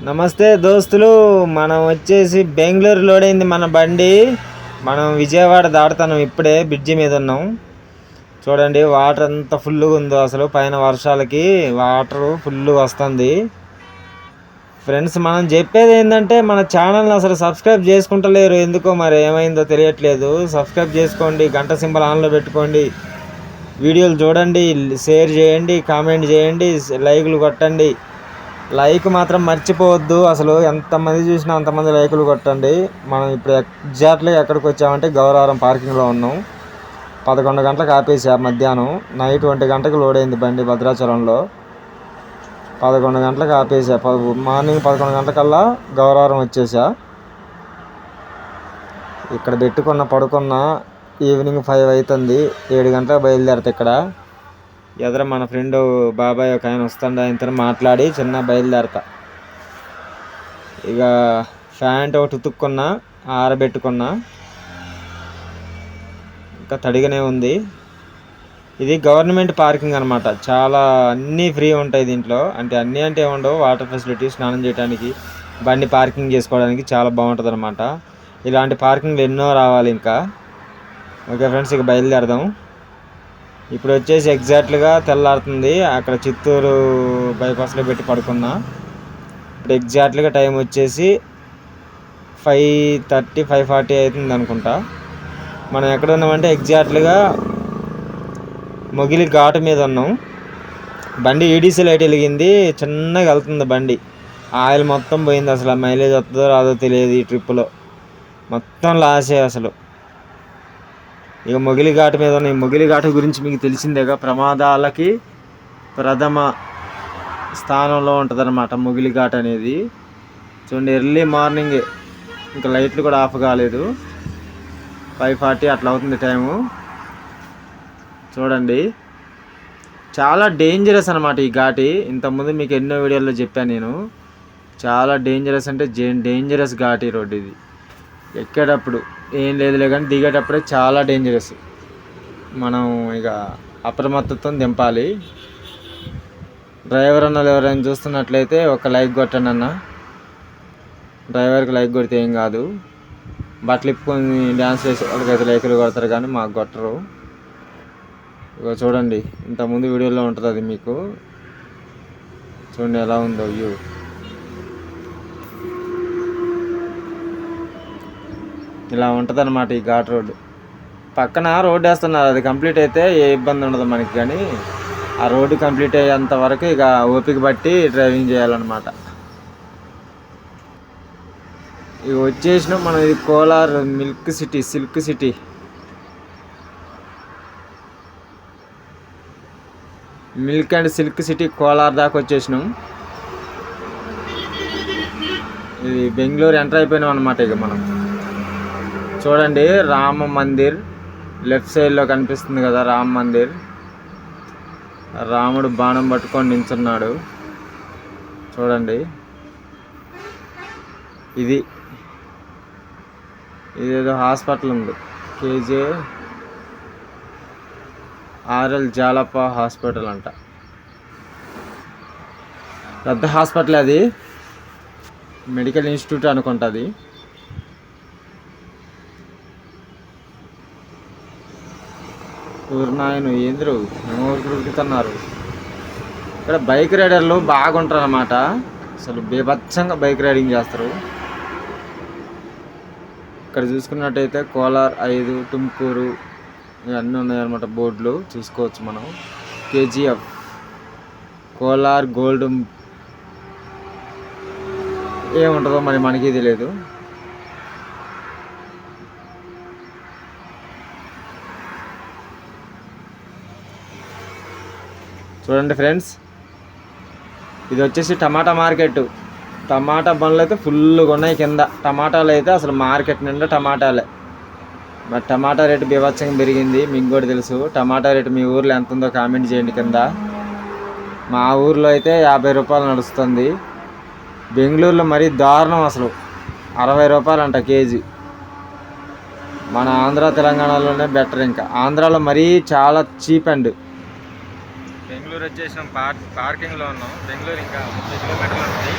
నమస్తే దోస్తులు. మనం వచ్చేసి బెంగళూరు లోడ్ అయింది మన బండి. మనం విజయవాడ దాటుతున్నాం. ఇప్పుడే బ్రిడ్జి మీద ఉన్నాం. చూడండి వాటర్ ఎంత ఫుల్గా ఉందో. అసలు పైన వర్షాలకి వాటర్ ఫుల్ వస్తుంది. ఫ్రెండ్స్, మనం చెప్పేది ఏంటంటే మన ఛానల్ని అసలు సబ్స్క్రైబ్ చేసుకుంటలేరు. ఎందుకో మరి ఏమైందో తెలియట్లేదు. సబ్స్క్రైబ్ చేసుకోండి, గంట సింబల్ ఆన్లో పెట్టుకోండి, వీడియోలు చూడండి, షేర్ చేయండి, కామెంట్ చేయండి, లైకులు కొట్టండి. లైక్ మాత్రం మర్చిపోవద్దు. అసలు ఎంతమంది చూసినా అంతమంది లైకులు కొట్టండి. మనం ఇప్పుడు ఎగ్జాక్ట్గా ఎక్కడికి వచ్చామంటే గౌరవరం పార్కింగ్లో ఉన్నాం. 11 గంటలకు ఆపేసా. మధ్యాహ్నం నైట్ 1 గంటకు లోడ్ అయింది బండి భద్రాచలంలో. 11 గంటలకు ఆపేసా. మార్నింగ్ 11 గంటలకల్లా గౌరవరం వచ్చేసా. ఇక్కడ పడుకున్న ఈవినింగ్ 5 అవుతుంది. 7 గంటలకు బయలుదేరతా. ఇక్కడ ఎదుర మన ఫ్రెండ్ బాబాయ్ ఒక ఆయన వస్తుండే, ఆయనతో మాట్లాడి చిన్న బయలుదేరతా. ఇక ప్యాంట్ ఒకటి ఉతుక్కున్నా, ఆరబెట్టుకున్నా, ఇంకా తడిగానే ఉంది. ఇది గవర్నమెంట్ పార్కింగ్ అనమాట. చాలా అన్నీ ఫ్రీ ఉంటాయి దీంట్లో. అంటే అన్నీ అంటే ఏముండవు, వాటర్ ఫెసిలిటీ, స్నానం చేయడానికి, బండి పార్కింగ్ చేసుకోవడానికి చాలా బాగుంటుంది అనమాట. ఇలాంటి పార్కింగ్లు ఎన్నో రావాలి ఇంకా. ఓకే ఫ్రెండ్స్, ఇక బయలుదేరదాం. ఇప్పుడు వచ్చేసి ఎగ్జాక్ట్గా తెల్లారుతుంది. అక్కడ చిత్తూరు బైపాస్లో పెట్టి పడుకున్నా. ఇప్పుడు ఎగ్జాక్ట్గా టైం వచ్చేసి 5:30, 5:40 అవుతుంది అనుకుంటా. మనం ఎక్కడ ఉన్నామంటే ఎగ్జాక్ట్గా మొగిలి ఘాటు మీద ఉన్నాం. బండి ఈడీసీ లైట్ వెలిగింది, చిన్నగా వెళ్తుంది బండి. ఆయిల్ మొత్తం పోయింది. అసలు మైలేజ్ వస్తుందో రాదో తెలియదు. ఈ ట్రిప్పులో మొత్తం లాసే అసలు. ఇక మొగిలి ఘాటు మీద ఉన్న ఈ మొగిలి ఘాటు గురించి మీకు తెలిసిందేగా, ప్రమాదాలకి ప్రథమ స్థానంలో ఉంటుంది అనమాట మొగిలి ఘాట్ అనేది. చూడండి, ఎర్లీ మార్నింగ్, ఇంకా లైట్లు కూడా ఆఫ్ కాలేదు. 5:40 అట్లా అవుతుంది టైము. చూడండి, చాలా డేంజరస్ అనమాట ఈ ఘాటి. ఇంతకుముందు మీకు ఎన్నో వీడియోల్లో చెప్పాను నేను. చాలా డేంజరస్ అంటే డేంజరస్ ఘాటి రోడ్ ఇది. ఎక్కేటప్పుడు ఏం లేదులే, కానీ దిగేటప్పుడే చాలా డేంజరస్. మనం ఇక అప్రమత్తతో దింపాలి. డ్రైవర్ అన్నలు ఎవరైనా చూస్తున్నట్లయితే ఒక లైక్ కొట్టండి అన్న. డ్రైవర్కి లైక్ కొడితే ఏం కాదు. బట్టలు ఇప్పుకొని డ్యాన్స్ చేసే వాళ్ళకైతే లైకులు కొడతారు, కానీ మాకు కొట్టరు. ఇక చూడండి, ఇంతకుముందు వీడియోలో ఉంటుంది అది మీకు. చూడండి ఎలా ఉందో వ్యూ. ఇలా ఉంటుంది అనమాట ఈ ఘాట్ రోడ్డు. పక్కన రోడ్డు వేస్తున్నారు, అది కంప్లీట్ అయితే ఏ ఇబ్బంది ఉండదు మనకి. కానీ ఆ రోడ్డు కంప్లీట్ అయ్యేంత వరకు ఇక ఓపిక బట్టి డ్రైవింగ్ చేయాలన్నమాట. ఇక వచ్చేసినాం మనం. ఇది Kolar silk city. Milk and silk city Kolar దాకా వచ్చేసినాం. ఇది బెంగళూరు ఎంటర్ అయిపోయినాం అనమాట. ఇక మనం చూడండి, రామ మందిర్ లెఫ్ట్ సైడ్లో కనిపిస్తుంది కదా, రామ మందిర్. రాముడు బాణం పట్టుకొని నించున్నాడు చూడండి. ఇదేదో హాస్పిటల్ ఉంది, KJRL జాలప్ప హాస్పిటల్ అంట. పెద్ద హాస్పిటల్ అది, మెడికల్ ఇన్స్టిట్యూట్ అనుకుంటుంది. ఊరినాయను ఏంద్రు ఉరుకుతున్నారు. ఇక్కడ బైక్ రైడర్లు బాగుంటారు అన్నమాట. అసలు బీభత్సంగా బైక్ రైడింగ్ చేస్తారు. ఇక్కడ చూసుకున్నట్టయితే కోలార్ 5, తుమ్కూరు ఇవన్నీ ఉన్నాయన్నమాట. బోర్డులు చూసుకోవచ్చు మనం. KGF కోలార్ గోల్డ్ ఏముంటుందో మరి మనకి తెలియదు. చూడండి ఫ్రెండ్స్, ఇది వచ్చేసి టమాటా మార్కెట్. టమాటా బండ్లు అయితే ఫుల్గా ఉన్నాయి కింద. టమాటాలు అయితే అసలు మార్కెట్ నిండా టమాటాలే. మరి టమాటా రేటు బీభత్సంగా పెరిగింది, మీకు కూడా తెలుసు. టమాటా రేటు మీ ఊర్లో ఎంత ఉందో కామెంట్ చేయండి కింద. మా ఊర్లో అయితే 50 రూపాయలు నడుస్తుంది. బెంగళూరులో మరీ దారుణం, అసలు 60 రూపాయలు అంట కేజీ. మన ఆంధ్ర తెలంగాణలోనే బెటర్. ఇంకా ఆంధ్రాలో మరీ చాలా చీప్. అండ్ బెంగళూరు వచ్చేసినాం, పార్కింగ్లో ఉన్నాం. బెంగళూరు ఇంకా 30 కిలోమీటర్లు ఉంది.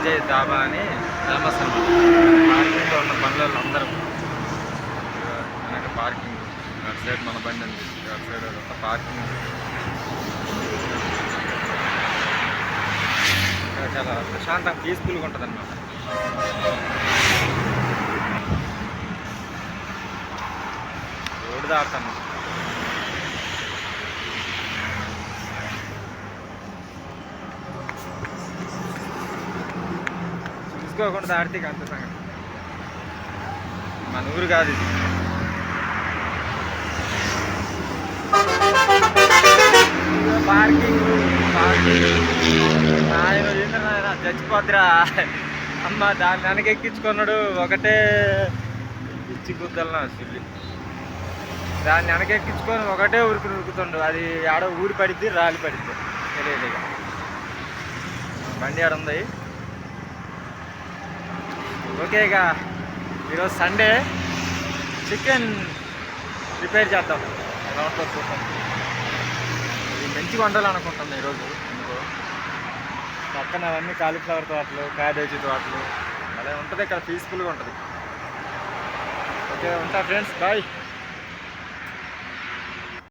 విజయ్ ధాబా అని ఫేమస్ అనమాట. పార్కింగ్లో ఉన్న బండ్లలో అందరూ వెనక పార్కింగ్, అటు సైడ్ మన బండి ఉంది, అటు సైడ్ అంతా పార్కింగ్. ఇక్కడ చాలా ప్రశాంతంగా పీస్ఫుల్గా ఉంటుంది అనమాట. రోడ్డు దాటుతాను. చూసుకోకుండా దాడితే అంత సంగతి. మన ఊరు కాదు ఇది. పార్కింగ్ ఆయన ఏంటన్నా చచ్చిపోద్దిరా అమ్మ, దాన్ని వెనకెక్కించుకున్నాడు ఒకటే పిచ్చి గుద్దలన సిల్లి. దాన్ని వెనకెక్కించుకొని ఒకటే ఉరుకుతుండు. అది ఆడో ఊరి పడిద్ది, రాలి పడిద్ది తెలియదు. ఇక బండి ఆడ ఉంది. ఓకే, ఇక ఈరోజు సండే చికెన్ ప్రిపేర్ చేద్దాం. ఎలా ఉంటుందో చూద్దాం. ఇది మంచిగా వండాలనుకుంటుంది ఈరోజు. ఎందుకో పక్కన అవన్నీ కాలీఫ్లవర్ తోటలు, క్యాబేజీ తోటలు, అలా ఉంటుంది. ఇక్కడ పీస్ఫుల్గా ఉంటుంది. ఓకే, ఉంటా ఫ్రెండ్స్, బాయ్.